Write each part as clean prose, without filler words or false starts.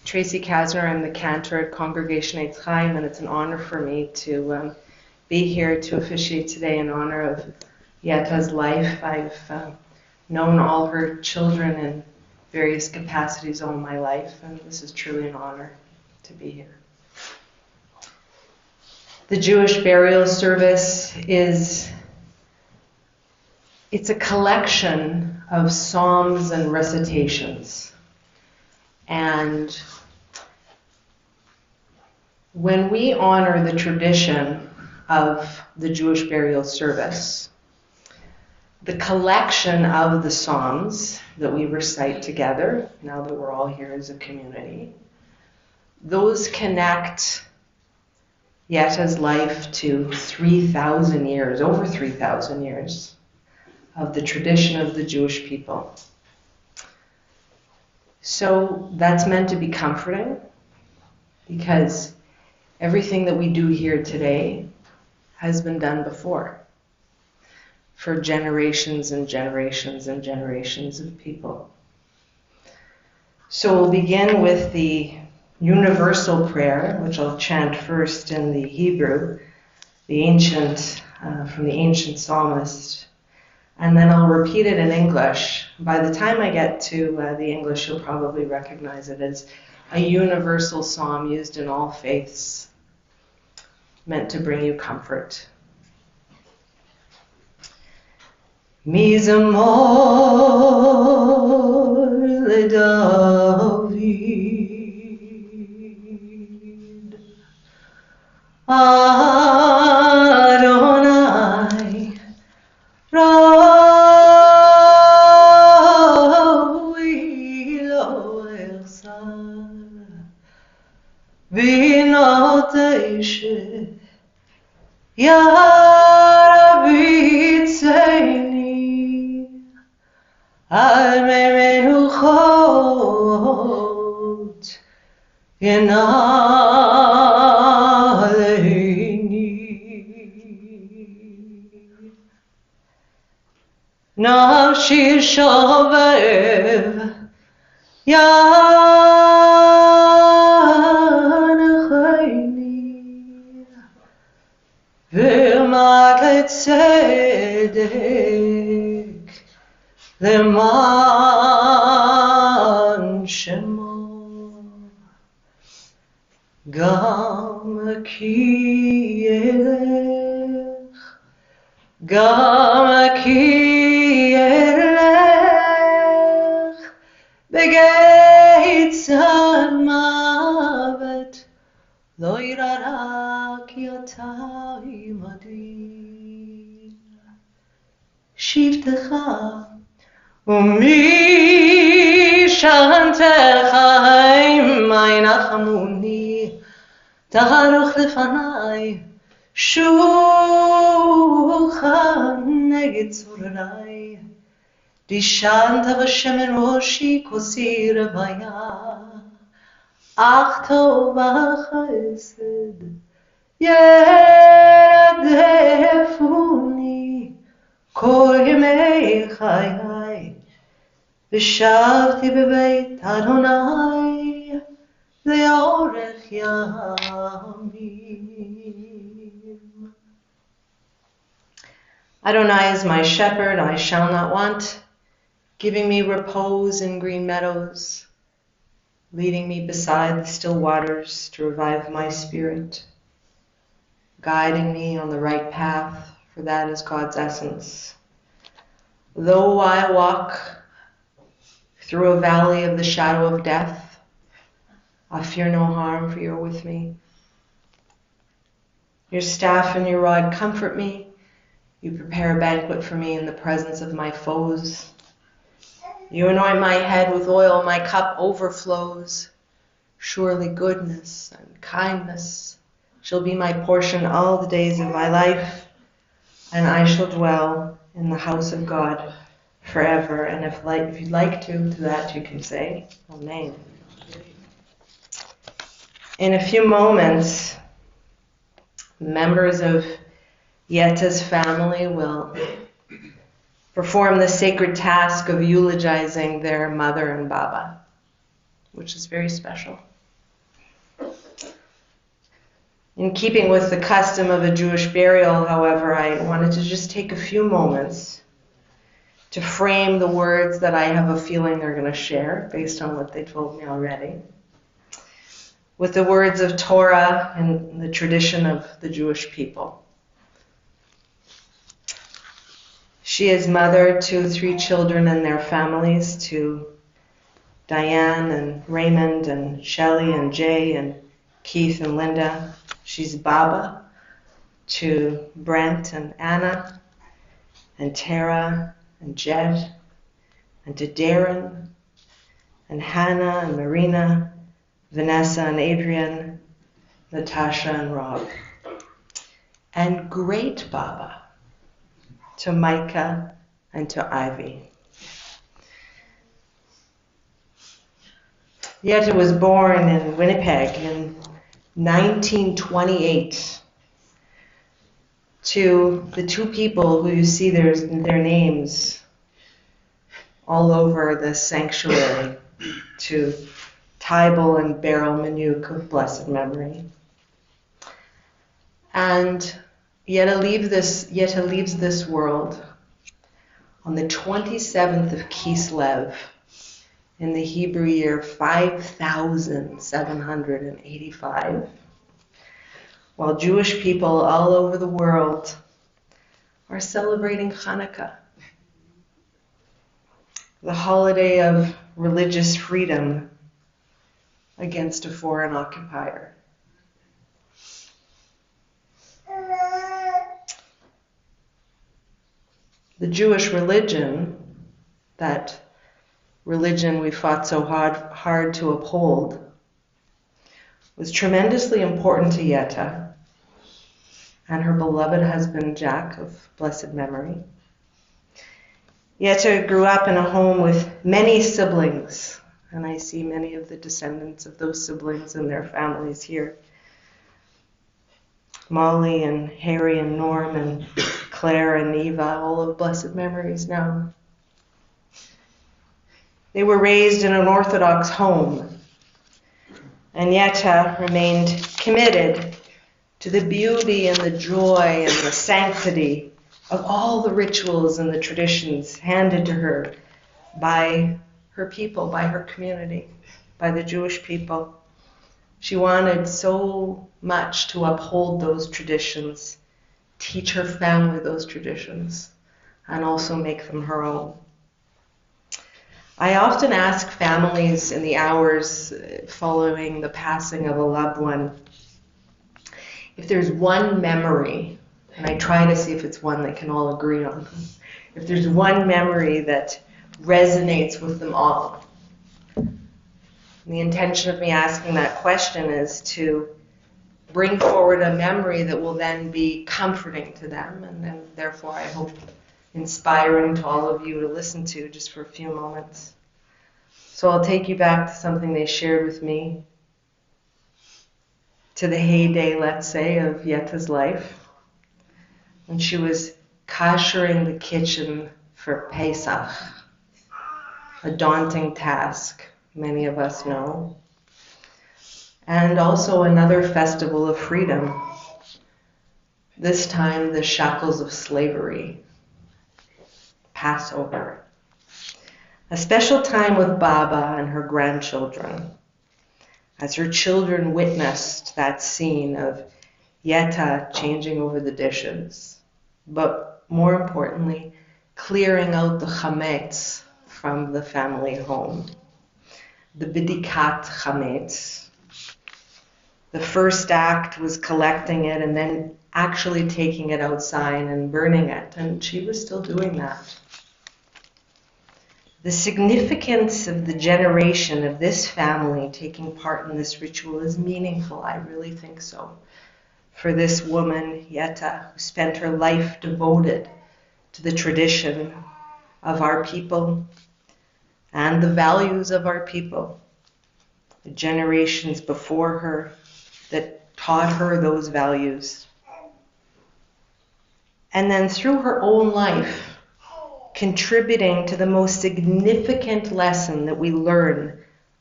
Tracy Kasner. I'm the cantor at Congregation Eitz Chaim, and it's an honor for me to be here to officiate today in honor of Yetta's life. I've known all her children in various capacities all my life, and this is truly an honor to be here. The Jewish burial service it's a collection of psalms and recitations. And when we honor the tradition of the Jewish burial service, the collection of the psalms that we recite together, now that we're all here as a community, those connect Yetta's life to 3,000 years, over 3,000 years of the tradition of the Jewish people. So that's meant to be comforting, because everything that we do here today has been done before for generations and generations and generations of people. So we'll begin with the universal prayer, which I'll chant first in the Hebrew, the ancient, from the ancient psalmist, and then I'll repeat it in English. By the time I get to the English, you'll probably recognize it as a universal psalm used in all faiths, meant to bring you comfort. Mizamor leDavid Adonai Ravi lo echsar v'noteish ya Rabbi tzeini al menuchot yenaleini nafshi shovev yanachayni v'mat letzedek leman shemo gam ki elech begeit mavet lo yirarak Yetta imadi shivtecha umi shantecha ma'inachamuni taharuch lefanai shulchan neged tzorai dishanta v'shemen roshi kosi revaya ach tov v'chesed yerdefuni kol yemei chayai v'shavti bebeit Adonai le'orech yamim. Adonai is my shepherd, I shall not want, giving me repose in green meadows, leading me beside the still waters to revive my spirit, guiding me on the right path, for that is God's essence. Though I walk through a valley of the shadow of death, I fear no harm, for you are with me. Your staff and your rod comfort me. You prepare a banquet for me in the presence of my foes. You anoint my head with oil, my cup overflows. Surely goodness and kindness shall be my portion all the days of my life, and I shall dwell in the house of God forever. And if you'd like to that you can say, Amen. In a few moments, members of Yetta's family will perform the sacred task of eulogizing their mother and Baba. which is very special. In keeping with the custom of a Jewish burial, however, I wanted to just take a few moments to frame the words that I have a feeling they're going to share based on what they told me already, with the words of Torah and the tradition of the Jewish people. She is mother to 3 children and their families, to Diane and Raymond and Shelley and Jay and Keith and Linda. She's Baba to Brent and Anna and Tara and Jed, and to Darren and Hannah and Marina, Vanessa and Adrian, Natasha and Rob. And great Baba to Micah and to Ivy. Yetta was born in Winnipeg in 1928 to the 2 people who you see their names all over the sanctuary, to Tybal and Beryl Manuk of blessed memory. And Yetta leaves this world on the 27th of Kislev in the Hebrew year 5785, while Jewish people all over the world are celebrating Hanukkah, the holiday of religious freedom against a foreign occupier. The Jewish religion, that religion we fought so hard to uphold, was tremendously important to Yetta and her beloved husband Jack of blessed memory. Yetta grew up in a home with many siblings, and I see many of the descendants of those siblings and their families here. Molly and Harry and Norm and Claire and Eva, all of blessed memories now. They were raised in an Orthodox home, and Yetta remained committed to the beauty and the joy and the sanctity of all the rituals and the traditions handed to her by her people, by her community, by the Jewish people. She wanted so much to uphold those traditions, teach her family those traditions, and also make them her own. I often ask families in the hours following the passing of a loved one if there's one memory, and I try to see if it's one they can all agree on, if there's one memory that resonates with them all. And the intention of me asking that question is to bring forward a memory that will then be comforting to them, and then therefore I hope inspiring to all of you to listen to just for a few moments. So I'll take you back to something they shared with me, to the heyday, let's say, of Yetta's life, when she was koshering the kitchen for Pesach, a daunting task, many of us know, and also another festival of freedom, this time the shackles of slavery, Passover. A special time with Baba and her grandchildren, as her children witnessed that scene of Yetta changing over the dishes, but more importantly, clearing out the chametz from the family home, the bidikat chametz. The first act was collecting it and then actually taking it outside and burning it, and she was still doing that. The significance of the generation of this family taking part in this ritual is meaningful, I really think so. For this woman, Yetta, who spent her life devoted to the tradition of our people and the values of our people, the generations before her that taught her those values. And then through her own life, contributing to the most significant lesson that we learn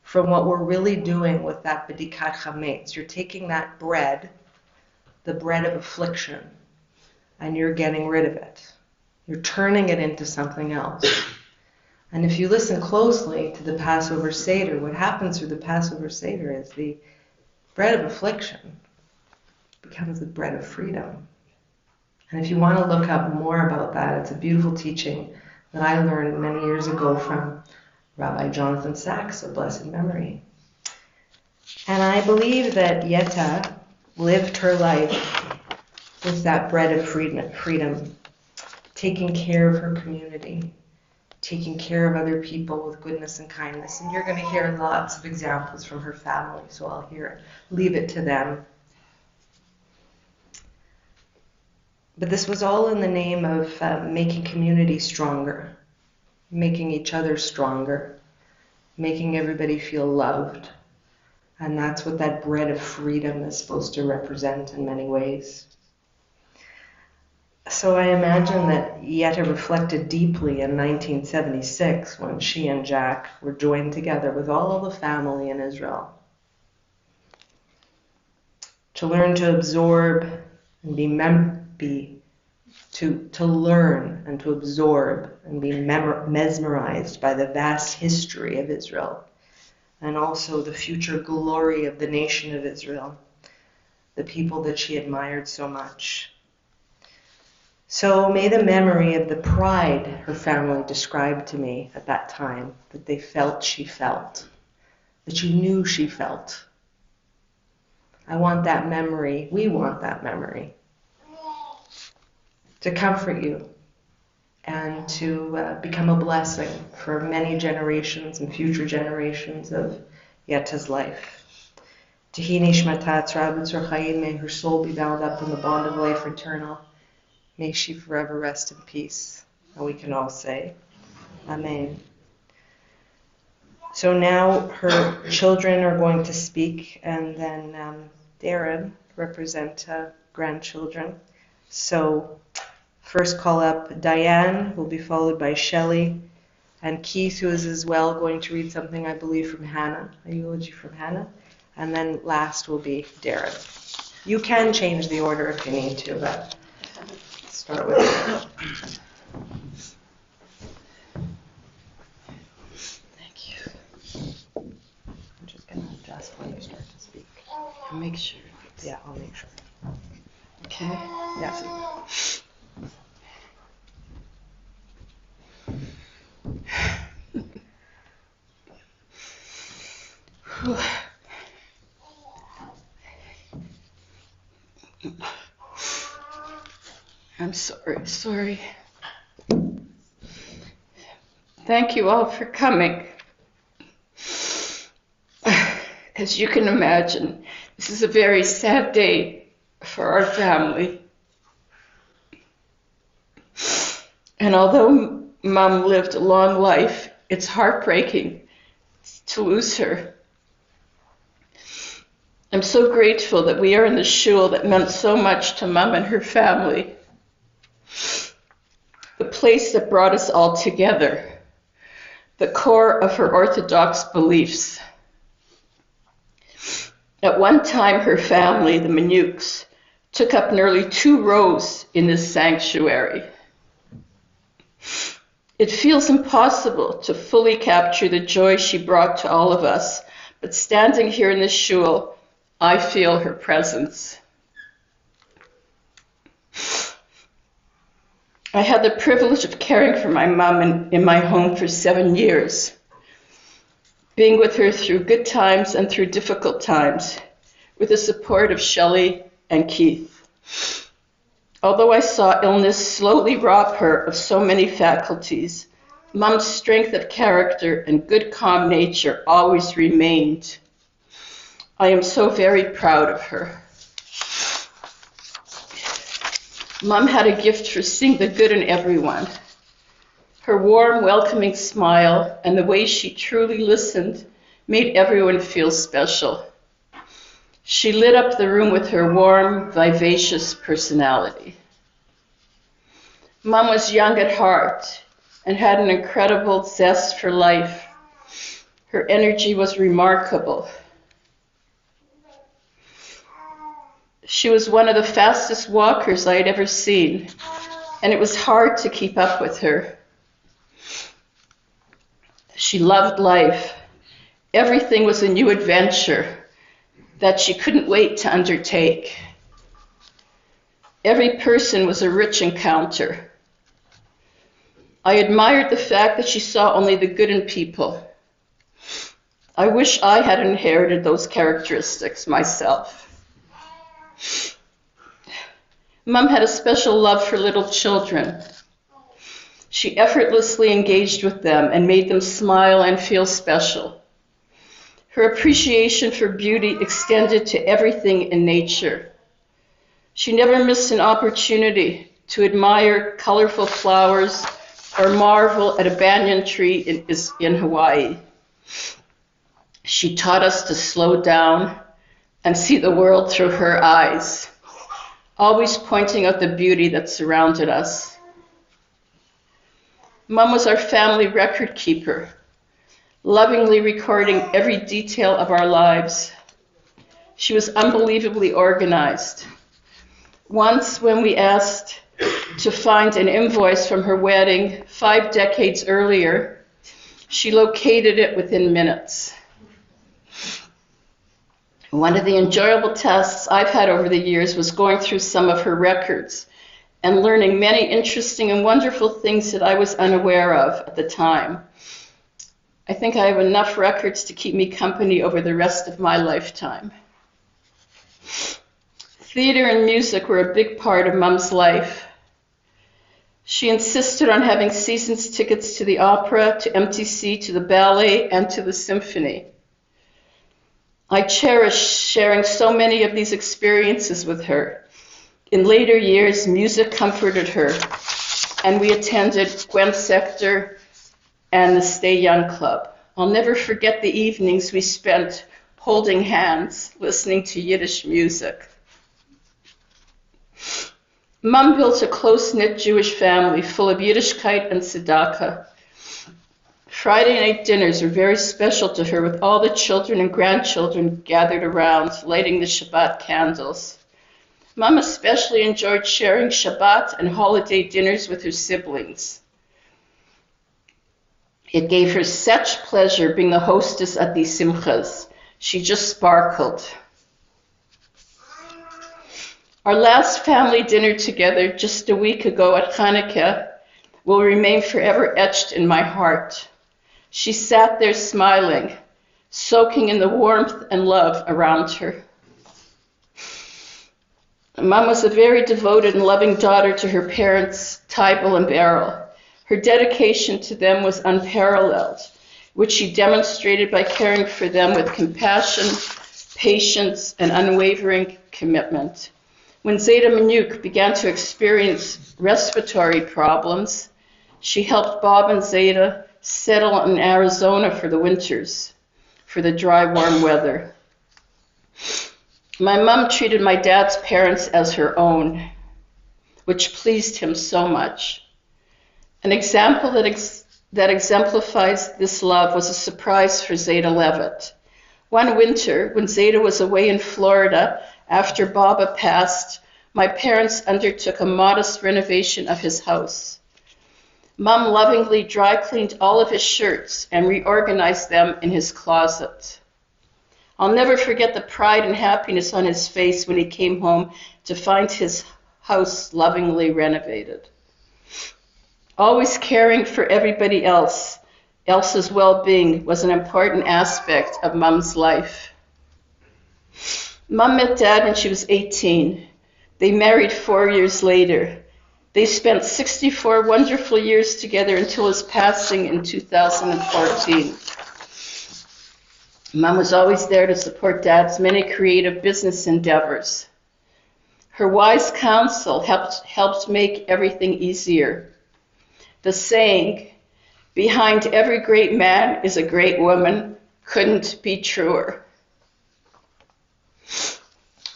from what we're really doing with that bedikat chametz. You're taking that bread, the bread of affliction, and you're getting rid of it. You're turning it into something else. And if you listen closely to the Passover Seder, what happens through the Passover Seder is the bread of affliction becomes the bread of freedom. And if you want to look up more about that, it's a beautiful teaching that I learned many years ago from Rabbi Jonathan Sachs of blessed memory. And I believe that Yetta lived her life with that bread of freedom, taking care of her community, taking care of other people with goodness and kindness. And you're going to hear lots of examples from her family, so I'll leave it to them. But this was all in the name of making community stronger, making each other stronger, making everybody feel loved. And that's what that bread of freedom is supposed to represent in many ways. So I imagine that Yetta reflected deeply in 1976 when she and Jack were joined together with all of the family in Israel to learn to absorb and to learn and to absorb and be mesmerized by the vast history of Israel and also the future glory of the nation of Israel, the people that she admired so much. So may the memory of the pride her family described to me at that time, that they felt she felt, that she knew she felt. I want that memory, we want that memory, to comfort you and to become a blessing for many generations and future generations of Yetta's life. Tehi nishmatat Rabbi Tzur Chaim, may her soul be bound up in the bond of life eternal. May she forever rest in peace. And we can all say, Amen. So now her children are going to speak, and then Darren represent grandchildren. So first call up Diane, who will be followed by Shelley, and Keith, who is as well going to read something, I believe, from Hannah, a eulogy from Hannah. And then last will be Darren. You can change the order if you need to, but start with it. Thank you. I'm just going to adjust when you start to speak. And make sure. Yeah, I'll make sure. Okay. Yeah. I'm sorry. Thank you all for coming. As you can imagine, this is a very sad day for our family. And although Mom lived a long life, it's heartbreaking to lose her. I'm so grateful that we are in the shul that meant so much to Mom and her family. The place that brought us all together, the core of her Orthodox beliefs. At one time, her family, the Manuks, took up nearly 2 rows in this sanctuary. It feels impossible to fully capture the joy she brought to all of us, but standing here in this shul, I feel her presence. I had the privilege of caring for my mom in my home for 7 years, being with her through good times and through difficult times, with the support of Shelley and Keith. Although I saw illness slowly rob her of so many faculties, Mom's strength of character and good, calm nature always remained. I am so very proud of her. Mom had a gift for seeing the good in everyone. Her warm, welcoming smile and the way she truly listened made everyone feel special. She lit up the room with her warm, vivacious personality. Mom was young at heart and had an incredible zest for life. Her energy was remarkable. She was one of the fastest walkers I had ever seen, and it was hard to keep up with her. She loved life. Everything was a new adventure that she couldn't wait to undertake. Every person was a rich encounter. I admired the fact that she saw only the good in people. I wish I had inherited those characteristics myself. Mom had a special love for little children. She effortlessly engaged with them and made them smile and feel special. Her appreciation for beauty extended to everything in nature. She never missed an opportunity to admire colorful flowers or marvel at a banyan tree in Hawaii. She taught us to slow down and see the world through her eyes, always pointing out the beauty that surrounded us. Mom was our family record keeper, lovingly recording every detail of our lives. She was unbelievably organized. Once, when we asked to find an invoice from her wedding 5 decades earlier, she located it within minutes. One of the enjoyable tasks I've had over the years was going through some of her records and learning many interesting and wonderful things that I was unaware of at the time. I think I have enough records to keep me company over the rest of my lifetime. Theater and music were a big part of Mom's life. She insisted on having season's tickets to the opera, to MTC, to the ballet, and to the symphony. I cherish sharing so many of these experiences with her. In later years, music comforted her, and we attended Gwen Sector and the Stay Young Club. I'll never forget the evenings we spent holding hands, listening to Yiddish music. Mom built a close-knit Jewish family full of Yiddishkeit and tzedakah. Friday night dinners were very special to her, with all the children and grandchildren gathered around, lighting the Shabbat candles. Mom especially enjoyed sharing Shabbat and holiday dinners with her siblings. It gave her such pleasure being the hostess at these simchas. She just sparkled. Our last family dinner together just a week ago at Hanukkah will remain forever etched in my heart. She sat there smiling, soaking in the warmth and love around her. Mom was a very devoted and loving daughter to her parents, Tybal and Beryl. Her dedication to them was unparalleled, which she demonstrated by caring for them with compassion, patience, and unwavering commitment. When Zeta Minuk began to experience respiratory problems, she helped Bob and Zeta settle in Arizona for the winters, for the dry, warm weather. My mom treated my dad's parents as her own, which pleased him so much. An example that exemplifies this love was a surprise for Zeta Levit. One winter, when Zeta was away in Florida after Baba passed, my parents undertook a modest renovation of his house. Mom lovingly dry cleaned all of his shirts and reorganized them in his closet. I'll never forget the pride and happiness on his face when he came home to find his house lovingly renovated. Always caring for everybody else's well-being was an important aspect of Mom's life. Mom met Dad when she was 18. They married 4 years later. They spent 64 wonderful years together until his passing in 2014. Mom was always there to support Dad's many creative business endeavors. Her wise counsel helped make everything easier. The saying, "Behind every great man is a great woman," couldn't be truer.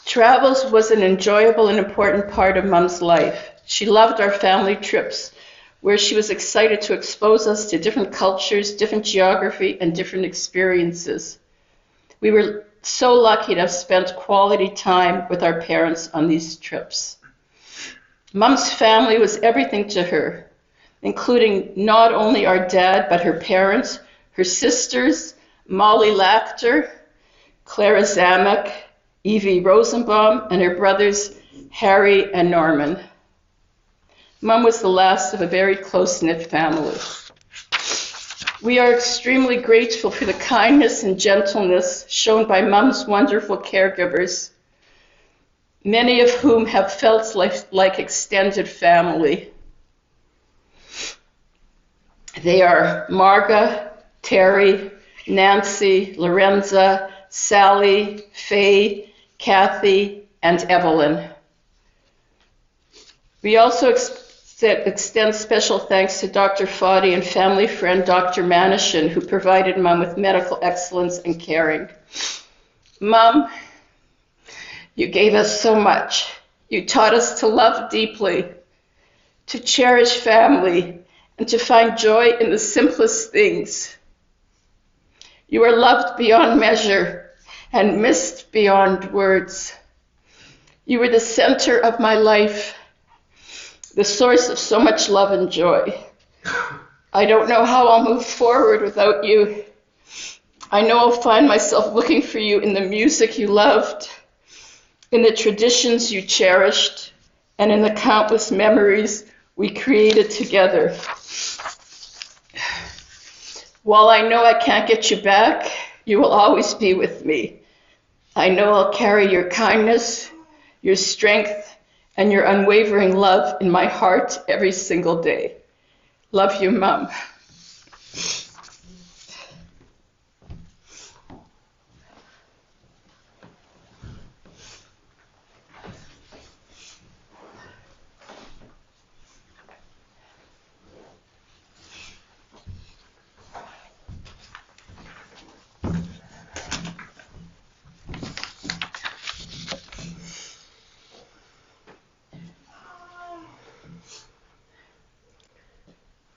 Travels was an enjoyable and important part of Mom's life. She loved our family trips, where she was excited to expose us to different cultures, different geography, and different experiences. We were so lucky to have spent quality time with our parents on these trips. Mom's family was everything to her, including not only our dad, but her parents, her sisters, Molly Lachter, Clara Zamek, Evie Rosenbaum, and her brothers Harry and Norman. Mom was the last of a very close-knit family. We are extremely grateful for the kindness and gentleness shown by Mom's wonderful caregivers, many of whom have felt like extended family. They are Marga, Terry, Nancy, Lorenza, Sally, Faye, Kathy, and Evelyn. We also extend special thanks to Dr. Foddy and family friend Dr. Manishin, who provided Mom with medical excellence and caring. Mom, you gave us so much. You taught us to love deeply, to cherish family, and to find joy in the simplest things. You are loved beyond measure and missed beyond words. You were the center of my life, the source of so much love and joy. I don't know how I'll move forward without you. I know I'll find myself looking for you in the music you loved, in the traditions you cherished, and in the countless memories we created together. While I know I can't get you back, you will always be with me. I know I'll carry your kindness, your strength, and your unwavering love in my heart every single day. Love you, Mom.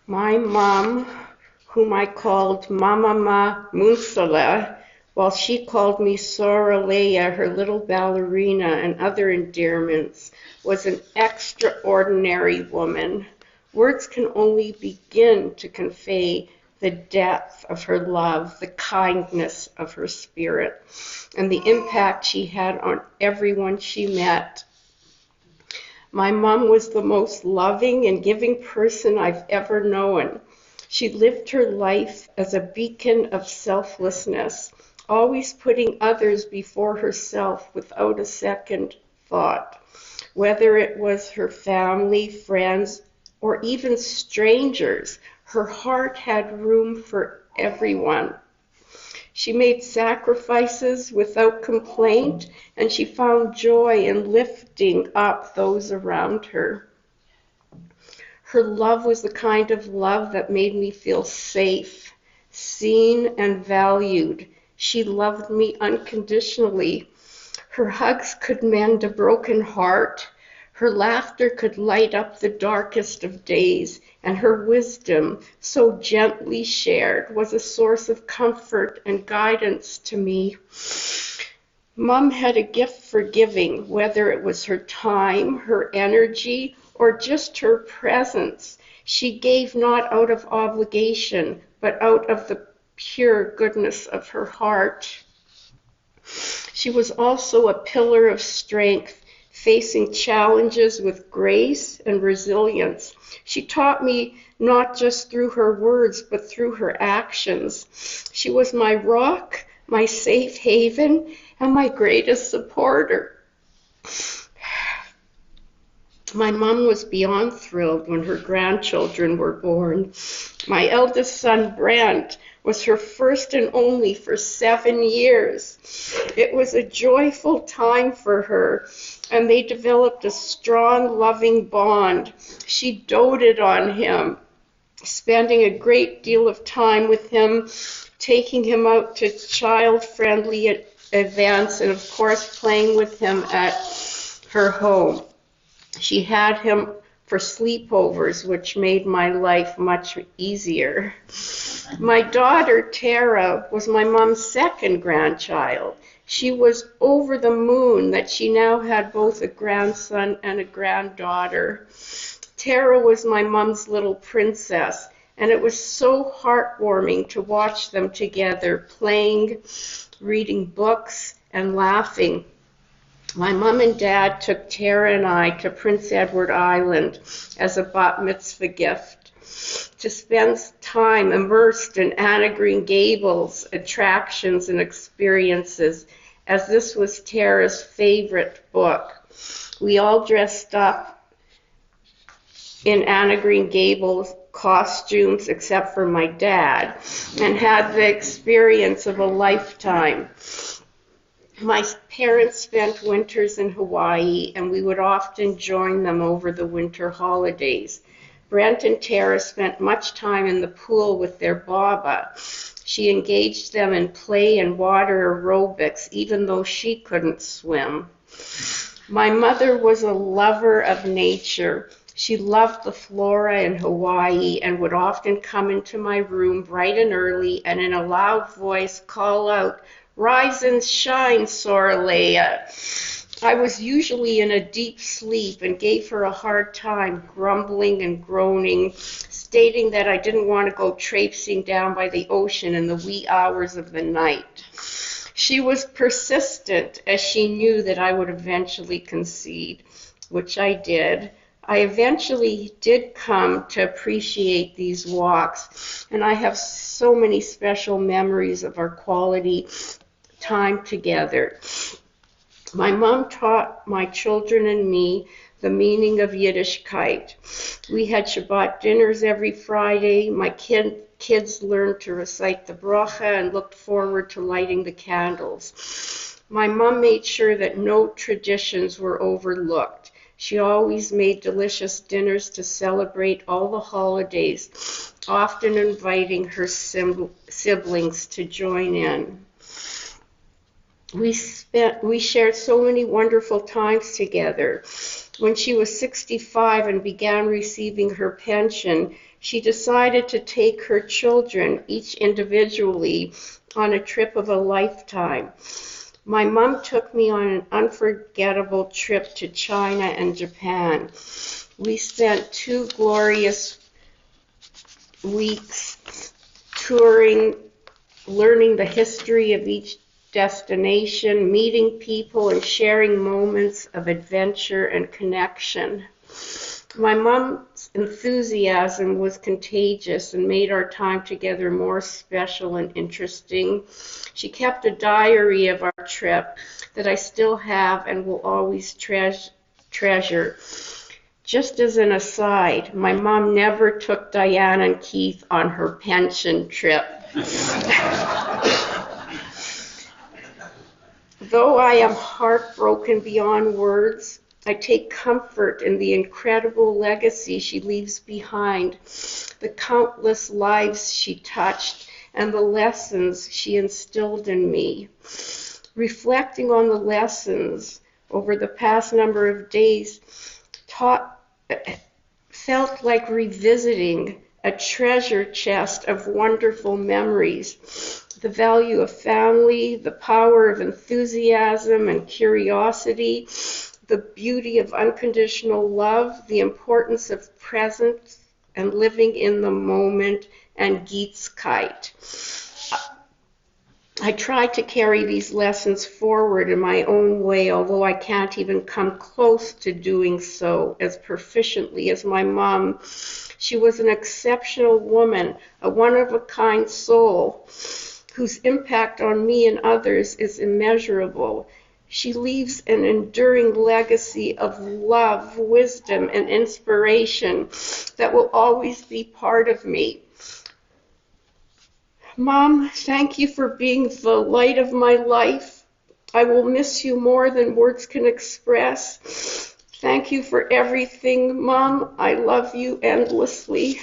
My mom, whom I called Mama Munsala, while she called me Soraleya, her little ballerina, and other endearments, was an extraordinary woman. Words can only begin to convey the depth of her love, the kindness of her spirit, and the impact she had on everyone she met. My mom was the most loving and giving person I've ever known. She lived her life as a beacon of selflessness, always putting others before herself without a second thought. Whether it was her family, friends, or even strangers, her heart had room for everyone. She made sacrifices without complaint, and she found joy in lifting up those around her. Her love was the kind of love that made me feel safe, seen, and valued. She loved me unconditionally. Her hugs could mend a broken heart. Her laughter could light up the darkest of days, and her wisdom, so gently shared, was a source of comfort and guidance to me. Mom had a gift for giving, whether it was her time, her energy, or just her presence. She gave not out of obligation, but out of the pure goodness of her heart. She was also a pillar of strength, facing challenges with grace and resilience. She taught me not just through her words, but through her actions. She was my rock, my safe haven, and my greatest supporter. My mom was beyond thrilled when her grandchildren were born. My eldest son, Brent, was her first and only for 7 years. It was a joyful time for her, and they developed a strong, loving bond. She doted on him, spending a great deal of time with him, taking him out to child-friendly events, and of course playing with him at her home. She had him for sleepovers, which made my life much easier. My daughter, Tara, was my mom's second grandchild. She was over the moon that she now had both a grandson and a granddaughter. Tara was my mom's little princess, and it was so heartwarming to watch them together, playing, reading books, and laughing. My mom and dad took Tara and I to Prince Edward Island as a bat mitzvah gift to spend time immersed in Anna Green Gables attractions and experiences, as this was Tara's favorite book. We all dressed up in Anna Green Gables costumes except for my dad, and had the experience of a lifetime. My parents spent winters in Hawaii, and we would often join them over the winter holidays. Brent and Tara spent much time in the pool with their Baba. She engaged them in play and water aerobics, even though she couldn't swim. My mother was a lover of nature. She loved the flora in Hawaii and would often come into my room bright and early and in a loud voice call out, "Rise and shine, Soraleya." I was usually in a deep sleep and gave her a hard time, grumbling and groaning, stating that I didn't want to go traipsing down by the ocean in the wee hours of the night. She was persistent, as she knew that I would eventually concede, which I did. I eventually did come to appreciate these walks, and I have so many special memories of our quality time together. My mom taught my children and me the meaning of Yiddishkeit. We had Shabbat dinners every Friday. My kids learned to recite the bracha and looked forward to lighting the candles. My mom made sure that no traditions were overlooked. She always made delicious dinners to celebrate all the holidays, often inviting her siblings to join in. We shared so many wonderful times together. When she was 65 and began receiving her pension, she decided to take her children, each individually, on a trip of a lifetime. My mom took me on an unforgettable trip to China and Japan. We spent 2 glorious weeks touring, learning the history of each destination, meeting people, and sharing moments of adventure and connection. My mom's enthusiasm was contagious and made our time together more special and interesting. She kept a diary of our trip that I still have and will always treasure. Just as an aside, my mom never took Diane and Keith on her pension trip. Though I am heartbroken beyond words, I take comfort in the incredible legacy she leaves behind, the countless lives she touched, and the lessons she instilled in me. Reflecting on the lessons over the past number of days felt like revisiting a treasure chest of wonderful memories. The value of family, the power of enthusiasm and curiosity, the beauty of unconditional love, the importance of presence and living in the moment, and Gietzkeit. I try to carry these lessons forward in my own way, although I can't even come close to doing so as proficiently as my mom. She was an exceptional woman, a one-of-a-kind soul, whose impact on me and others is immeasurable. She leaves an enduring legacy of love, wisdom, and inspiration that will always be part of me. Mom, thank you for being the light of my life. I will miss you more than words can express. Thank you for everything, Mom. I love you endlessly.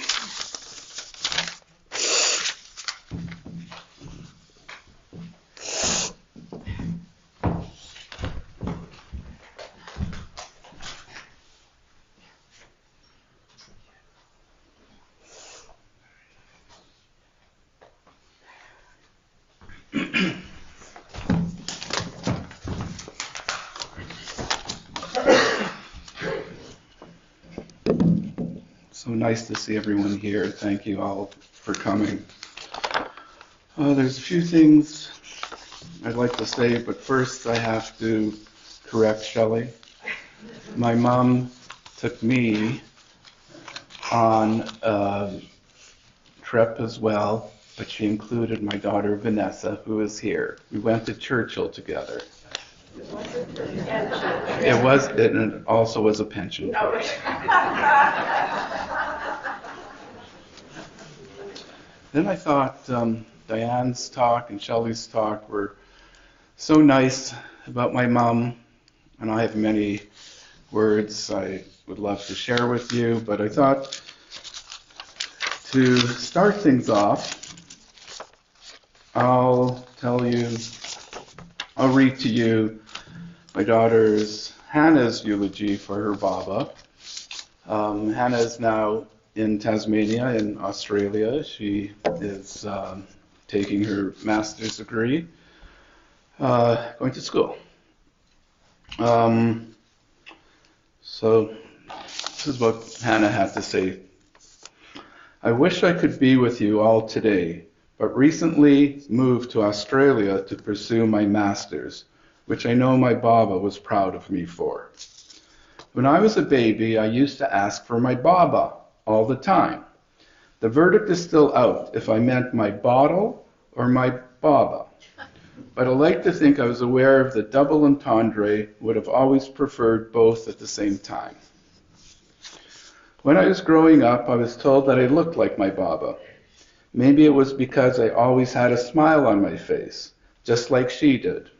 So nice to see everyone here. Thank you all for coming. There's a few things I'd like to say, but first I have to correct Shelley. My mom took me on a trip as well, but she included my daughter Vanessa, who is here. We went to Churchill together. It also was a pension. Then I thought Diane's talk and Shelley's talk were so nice about my mom, and I have many words I would love to share with you, but I thought to start things off, I'll read to you my daughter's Hannah's eulogy for her Baba. Hannah is now in Tasmania in Australia. She is taking her master's degree, going to school. So this is what Hannah had to say. I wish I could be with you all today, but recently moved to Australia to pursue my master's, which I know my Baba was proud of me for. When I was a baby, I used to ask for my Baba all the time. The verdict is still out if I meant my bottle or my Baba. But I like to think I was aware of the double entendre, would have always preferred both at the same time. When I was growing up, I was told that I looked like my Baba. Maybe it was because I always had a smile on my face, just like she did.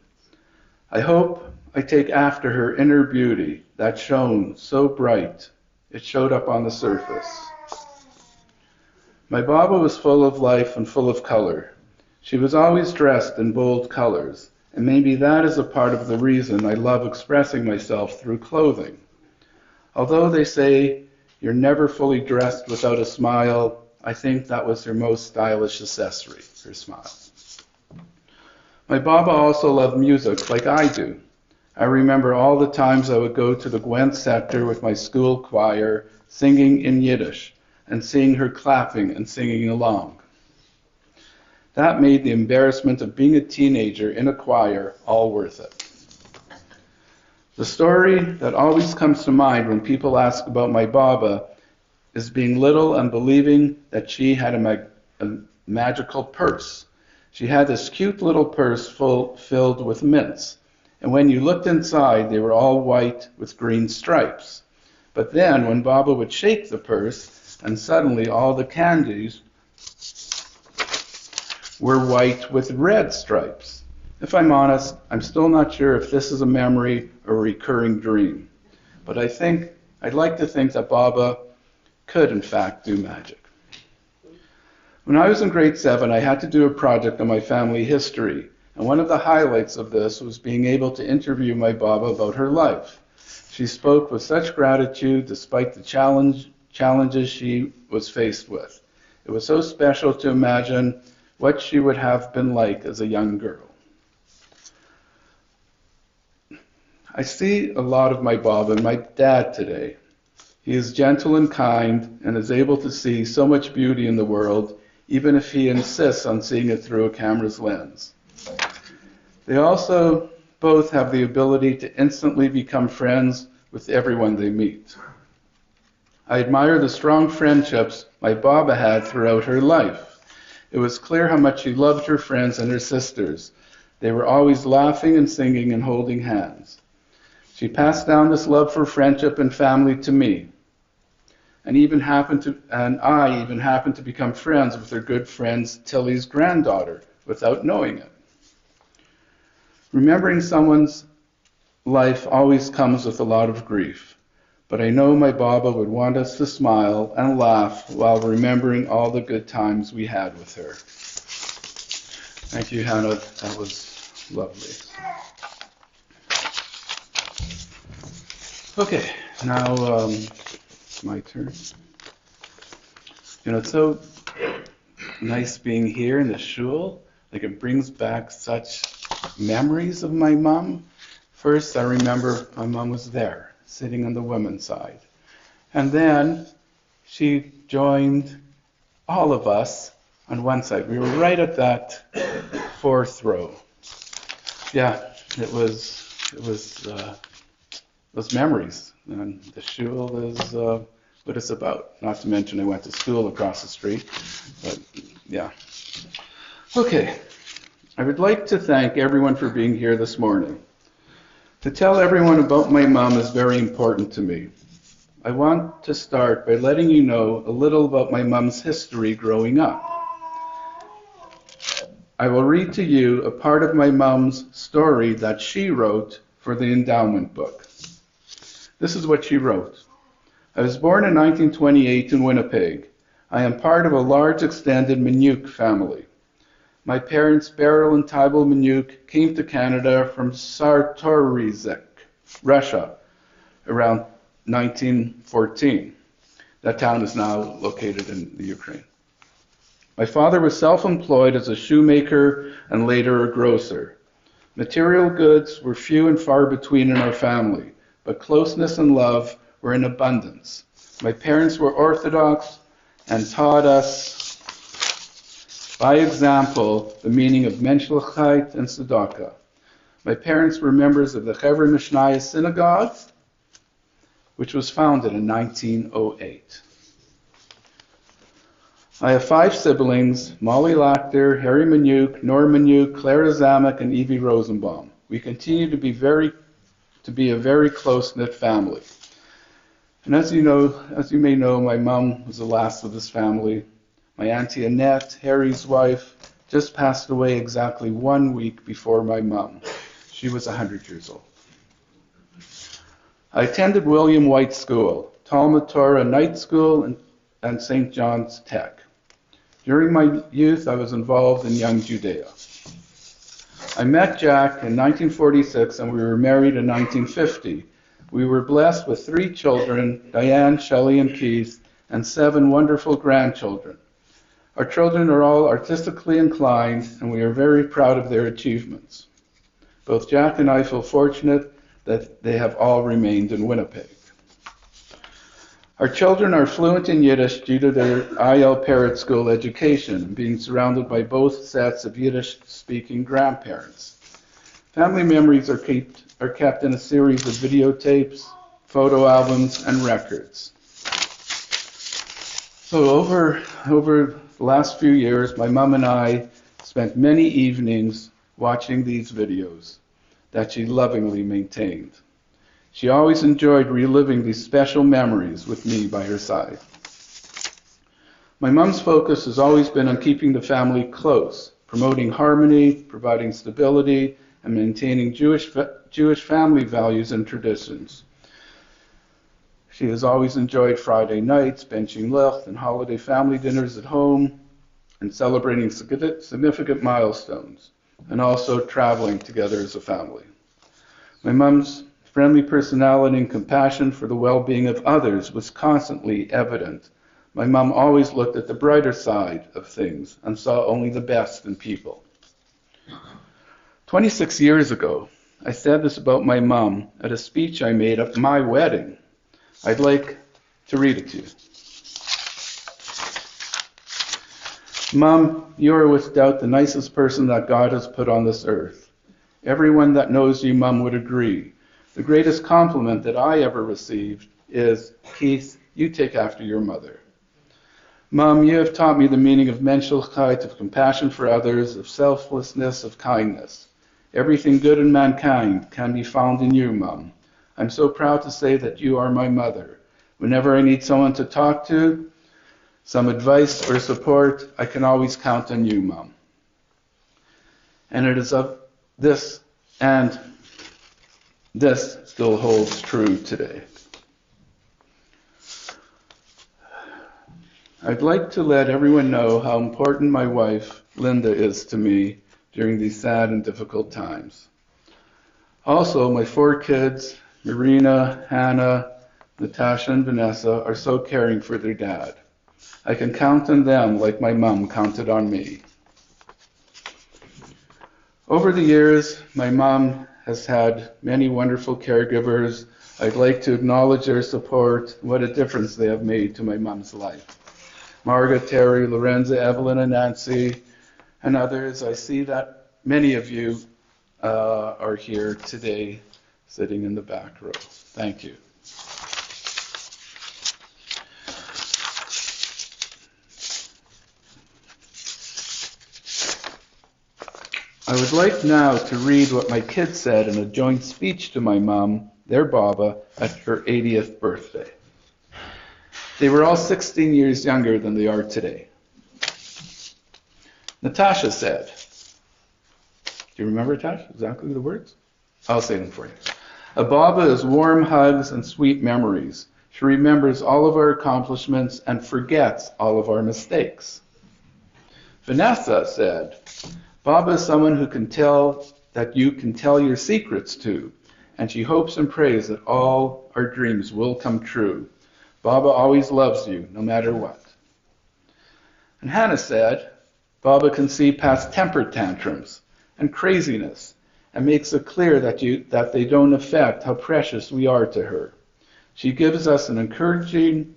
I hope I take after her inner beauty that shone so bright, it showed up on the surface. My Baba was full of life and full of color. She was always dressed in bold colors, and maybe that is a part of the reason I love expressing myself through clothing. Although they say you're never fully dressed without a smile, I think that was her most stylish accessory, her smile. My Baba also loved music like I do. I remember all the times I would go to the Gwent Sector with my school choir, singing in Yiddish, and seeing her clapping and singing along. That made the embarrassment of being a teenager in a choir all worth it. The story that always comes to mind when people ask about my Baba is being little and believing that she had a magical purse. She had this cute little purse filled with mints, and when you looked inside, they were all white with green stripes. But then, when Baba would shake the purse, and suddenly all the candies were white with red stripes. If I'm honest, I'm still not sure if this is a memory or a recurring dream. But I'd like to think that Baba could, in fact, do magic. When I was in grade 7, I had to do a project on my family history, and one of the highlights of this was being able to interview my Baba about her life. She spoke with such gratitude despite the challenges she was faced with. It was so special to imagine what she would have been like as a young girl. I see a lot of my Baba in my dad today. He is gentle and kind and is able to see so much beauty in the world, even if he insists on seeing it through a camera's lens. They also both have the ability to instantly become friends with everyone they meet. I admire the strong friendships my Baba had throughout her life. It was clear how much she loved her friends and her sisters. They were always laughing and singing and holding hands. She passed down this love for friendship and family to me. And I even happened to become friends with her good friend Tilly's granddaughter without knowing it. Remembering someone's life always comes with a lot of grief, but I know my Baba would want us to smile and laugh while remembering all the good times we had with her. Thank you, Hannah. That was lovely. Okay, now it's my turn. It's so nice being here in the shul. Like, it brings back such memories of my mom. First, I remember my mom was there, sitting on the women's side. And then she joined all of us on one side. We were right at that fourth row. Yeah, it was those memories. And the shul is what it's about. Not to mention I went to school across the street. But yeah. Okay. I would like to thank everyone for being here this morning. To tell everyone about my mom is very important to me. I want to start by letting you know a little about my mom's history growing up. I will read to you a part of my mom's story that she wrote for the endowment book. This is what she wrote. I was born in 1928 in Winnipeg. I am part of a large extended Minuk family. My parents, Beryl and Tybal Minuk, came to Canada from Sartorizek, Russia, around 1914. That town is now located in the Ukraine. My father was self-employed as a shoemaker and later a grocer. Material goods were few and far between in our family, but closeness and love were in abundance. My parents were Orthodox and taught us by example the meaning of menschlichkeit and tzedakah. My parents were members of the Chevra Mishnaya synagogue, which was founded in 1908. I have 5 siblings, Molly Lachter, Harry Minuk, Nora Minuk, Clara Zamek, and Evie Rosenbaum. We continue to be a very close-knit family. And as you may know, my mom was the last of this family. My Auntie Annette, Harry's wife, just passed away exactly 1 week before my mom. She was 100 years old. I attended William White School, Talmud Torah Night School, and St. John's Tech. During my youth, I was involved in Young Judea. I met Jack in 1946 and we were married in 1950. We were blessed with 3 children, Diane, Shelley, and Keith, and 7 wonderful grandchildren. Our children are all artistically inclined and we are very proud of their achievements. Both Jack and I feel fortunate that they have all remained in Winnipeg. Our children are fluent in Yiddish due to their IL Parrott School education, being surrounded by both sets of Yiddish-speaking grandparents. Family memories are kept in a series of videotapes, photo albums, and records. So over the last few years, my mom and I spent many evenings watching these videos that she lovingly maintained. She always enjoyed reliving these special memories with me by her side. My mom's focus has always been on keeping the family close, promoting harmony, providing stability, and maintaining Jewish family values and traditions. She has always enjoyed Friday nights, benching licht, and holiday family dinners at home, and celebrating significant milestones, and also traveling together as a family. My mom's friendly personality and compassion for the well-being of others was constantly evident. My mom always looked at the brighter side of things and saw only the best in people. 26 years ago, I said this about my mom at a speech I made at my wedding. I'd like to read it to you. Mom, you are without doubt the nicest person that God has put on this earth. Everyone that knows you, Mom, would agree. The greatest compliment that I ever received is, Keith, you take after your mother. Mom, you have taught me the meaning of menschlichkeit, of compassion for others, of selflessness, of kindness. Everything good in mankind can be found in you, Mom. I'm so proud to say that you are my mother. Whenever I need someone to talk to, some advice or support, I can always count on you, Mom. And it is of this, and this still holds true today. I'd like to let everyone know how important my wife, Linda, is to me during these sad and difficult times. Also, my 4 kids, Marina, Hannah, Natasha, and Vanessa, are so caring for their dad. I can count on them like my mom counted on me. Over the years, my mom has had many wonderful caregivers. I'd like to acknowledge their support, what a difference they have made to my mom's life. Margaret, Terry, Lorenza, Evelyn, and Nancy, and others. I see that many of you are here today, sitting in the back row. Thank you. I would like now to read what my kids said in a joint speech to my mom, their Baba, at her 80th birthday. They were all 16 years younger than they are today. Natasha said, do you remember, Natasha, exactly the words? I'll say them for you. A Baba is warm hugs and sweet memories. She remembers all of our accomplishments and forgets all of our mistakes. Vanessa said, Baba is someone who can tell that you can tell your secrets to, and she hopes and prays that all our dreams will come true. Baba always loves you, no matter what. And Hannah said, Baba can see past temper tantrums and craziness, and makes it clear that they don't affect how precious we are to her. She gives us an encouraging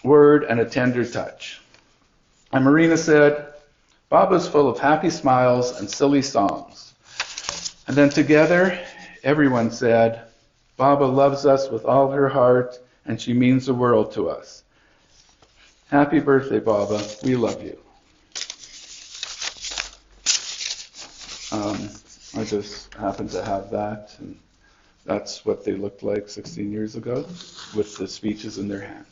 word and a tender touch. And Marina said, Baba's full of happy smiles and silly songs. And then together, everyone said, Baba loves us with all her heart, and she means the world to us. Happy birthday, Baba. We love you. I just happen to have that, and that's what they looked like 16 years ago, with the speeches in their hand.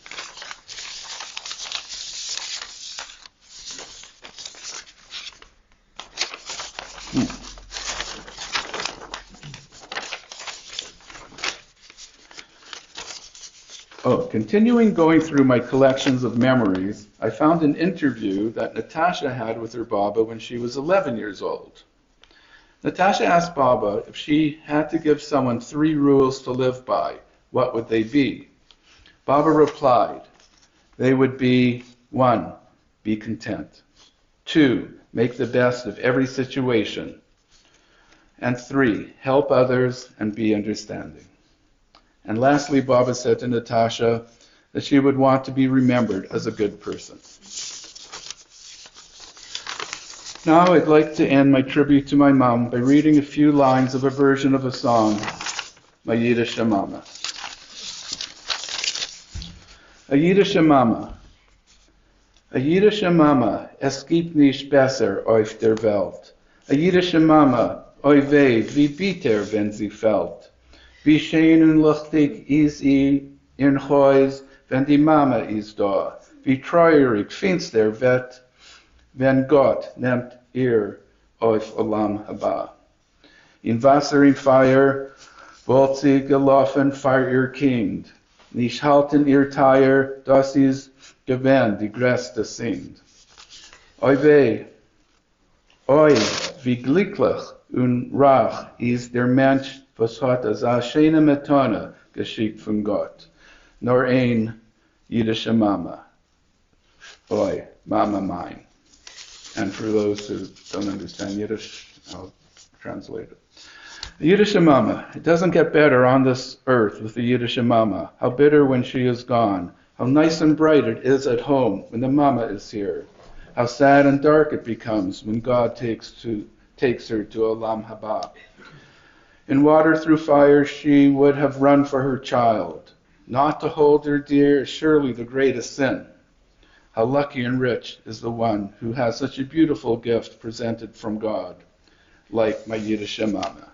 Continuing going through my collections of memories, I found an interview that Natasha had with her Baba when she was 11 years old. Natasha asked Baba if she had to give someone 3 rules to live by, what would they be? Baba replied, they would be 1, be content. 2, make the best of every situation. And 3, help others and be understanding. And lastly, Baba said to Natasha that she would want to be remembered as a good person. Now I'd like to end my tribute to my mom by reading a few lines of a version of a song, my Yiddish Mama. A Yiddish Mama. A Yiddish Mama, es gibt nicht besser auf der Welt. A Yiddish Mama, oi weh, wie bitter, wenn sie fällt. Wie schön und lustig ist ihr Haus, wenn die Mama ist da. Wie treurig finster wird, wenn Gott nimmt ihr auf Olam Haba. In Wasser und Feuer wollt sie gelaufen für ihr Kind. Nicht halten ihr Teier, das ist gewähnt, die größte sind. Oi weh, oi, wie glücklich und reich ist der Mensch, was hat als eine schöne Metone geschickt von Gott. Nur ein jüdische Mama. Oi, Mama mine. And for those who don't understand Yiddish, I'll translate it. The Yiddish Mama. It doesn't get better on this earth with the Yiddish Mama. How bitter when she is gone. How nice and bright it is at home when the Mama is here. How sad and dark it becomes when God takes her to Olam Haba. In water through fire she would have run for her child. Not to hold her dear is surely the greatest sin. How lucky and rich is the one who has such a beautiful gift presented from God, like my Yiddish Mama.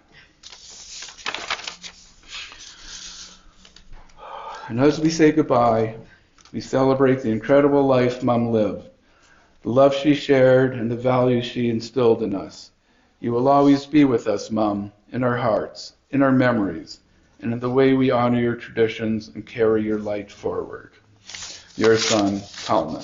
And as we say goodbye, we celebrate the incredible life Mom lived, the love she shared, and the values she instilled in us. You will always be with us, Mom, in our hearts, in our memories, and in the way we honor your traditions and carry your light forward. Your son, Talma.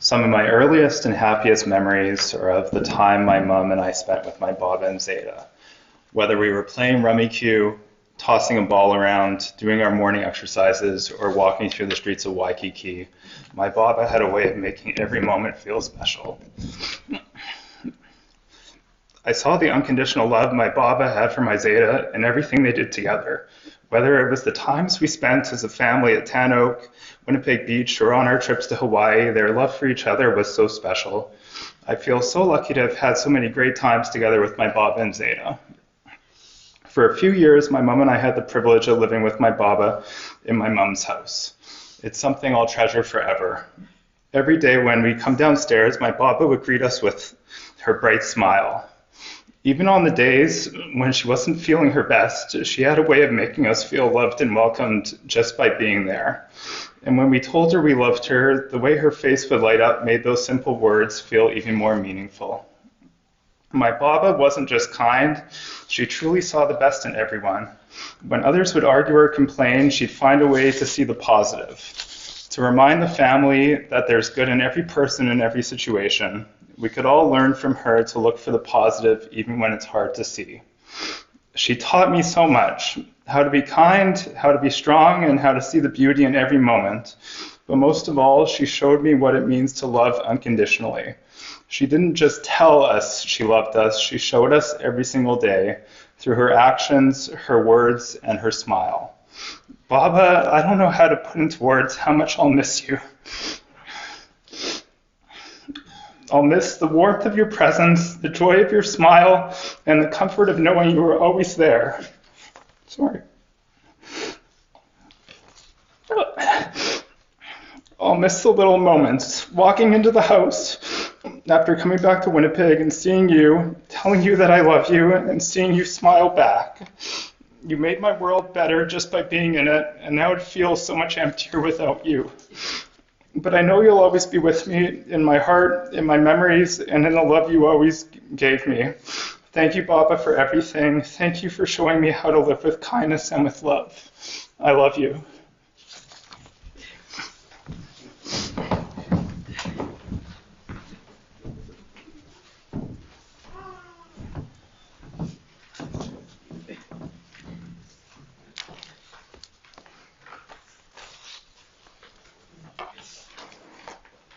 Some of my earliest and happiest memories are of the time my mom and I spent with my Baba and Zeta. Whether we were playing rummy cue, tossing a ball around, doing our morning exercises, or walking through the streets of Waikiki, my Baba had a way of making every moment feel special. I saw the unconditional love my Baba had for my Zeta and everything they did together. Whether it was the times we spent as a family at Tan Oak, Winnipeg Beach, or on our trips to Hawaii, their love for each other was so special. I feel so lucky to have had so many great times together with my Baba and Zeta. For a few years, my mom and I had the privilege of living with my Baba in my mom's house. It's something I'll treasure forever. Every day when we come downstairs, my Baba would greet us with her bright smile. Even on the days when she wasn't feeling her best, she had a way of making us feel loved and welcomed just by being there. And when we told her we loved her, the way her face would light up made those simple words feel even more meaningful. My Baba wasn't just kind, she truly saw the best in everyone. When others would argue or complain, she'd find a way to see the positive, to remind the family that there's good in every person in every situation. We could all learn from her to look for the positive even when it's hard to see. She taught me so much, how to be kind, how to be strong, and how to see the beauty in every moment. But most of all, she showed me what it means to love unconditionally. She didn't just tell us she loved us, she showed us every single day through her actions, her words, and her smile. Baba, I don't know how to put into words how much I'll miss you. I'll miss the warmth of your presence, the joy of your smile, and the comfort of knowing you were always there. Sorry. I'll miss the little moments, walking into the house after coming back to Winnipeg and seeing you, telling you that I love you, and seeing you smile back. You made my world better just by being in it, and now it feels so much emptier without you. But I know you'll always be with me in my heart, in my memories, and in the love you always gave me. Thank you, Baba, for everything. Thank you for showing me how to live with kindness and with love. I love you.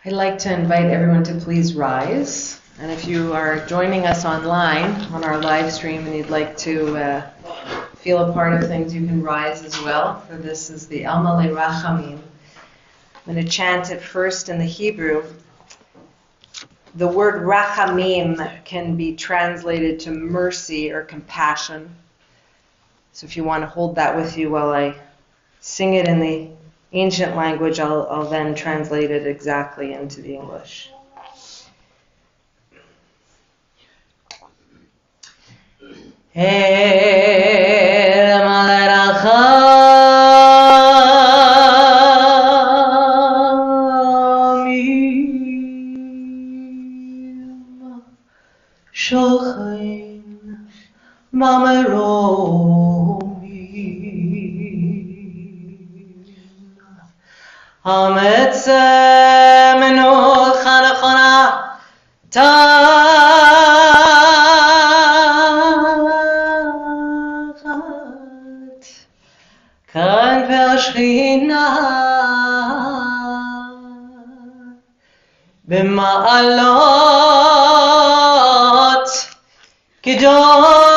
I'd like to invite everyone to please rise. And if you are joining us online on our live stream and you'd like to feel a part of things, you can rise as well. For this is the Alma Le Rachamim. I'm going to chant it first in the Hebrew. The word Rachamim can be translated to mercy or compassion. So if you want to hold that with you while I sing it in the ancient language, I'll then translate it exactly into the English. במעלות קדושים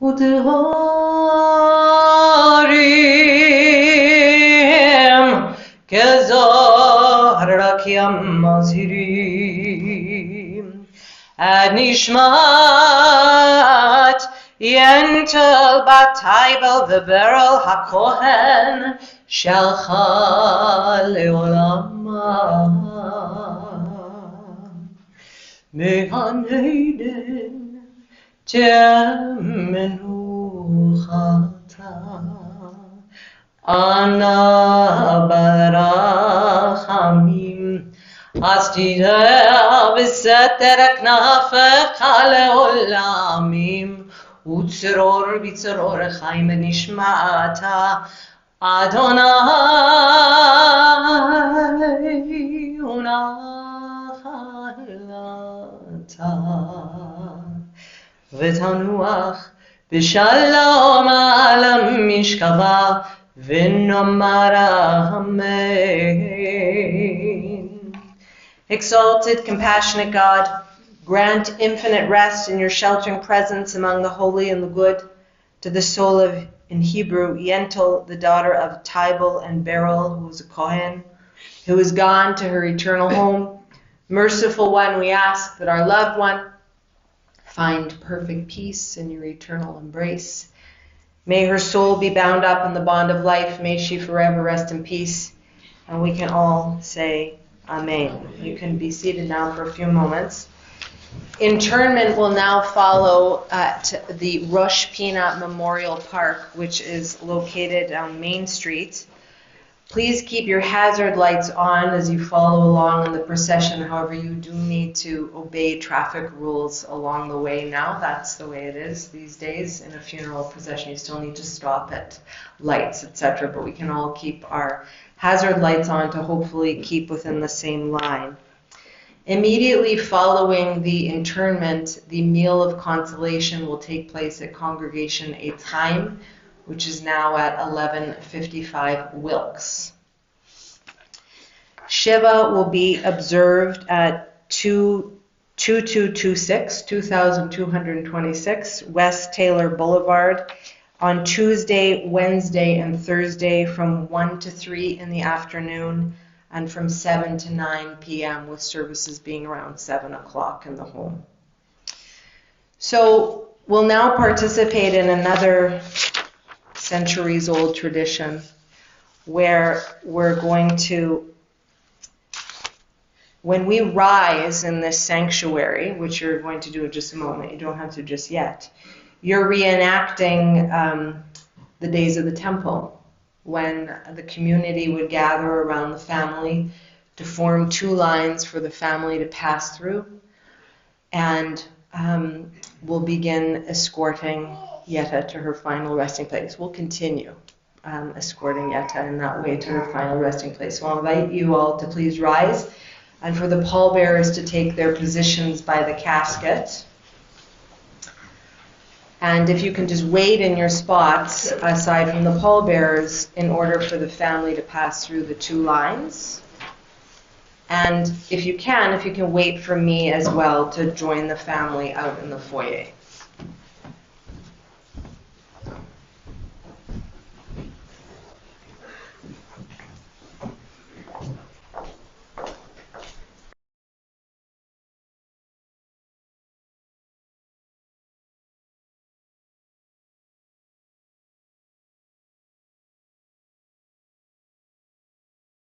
ודהורים כזוהר רק ימזהירים עד נשמת ינטל בת טייבל וברל הכהן שלחה לעולמה מגן עדן תמנוחתה אנא ברחמים אז תדע בסתר כנפיך לעולמים, וצרור בצרור חיים נשמעת, אדוני ונחלת, ותנוח בשלום על המשכבה, ונאמר amen. Exalted, compassionate God, grant infinite rest in your sheltering presence among the holy and the good to the soul of, in Hebrew, Yetta, the daughter of Tibal and Beryl, who was a Kohen, who is gone to her eternal home. Merciful one, we ask that our loved one find perfect peace in your eternal embrace. May her soul be bound up in the bond of life. May she forever rest in peace. And we can all say amen. You can be seated now for a few moments. Internment will now follow at the Rosh Pina Memorial Park, which is located on Main Street. Please keep your hazard lights on as you follow along in the procession. However, you do need to obey traffic rules along the way now. That's the way it is these days. In a funeral procession, you still need to stop at lights, etc. But we can all keep our hazard lights on to hopefully keep within the same line. Immediately following the internment, the meal of consolation will take place at Congregation Eitz Chaim, which is now at 1155 Wilkes. Shiva will be observed at 2226 West Taylor Boulevard on Tuesday, Wednesday, and Thursday from 1 to 3 in the afternoon and from 7 to 9 p.m. with services being around 7 o'clock in the home. So we'll now participate in another centuries-old tradition where we're going to, when we rise in this sanctuary, which you're going to do in just a moment, you don't have to just yet, you're reenacting the days of the temple, when the community would gather around the family to form two lines for the family to pass through, and we'll begin escorting Yetta to her final resting place. We'll continue escorting Yetta in that way to her final resting place. So I'll invite you all to please rise, and for the pallbearers to take their positions by the casket. And if you can just wait in your spots aside from the pallbearers in order for the family to pass through the two lines. And if you can wait for me as well to join the family out in the foyer.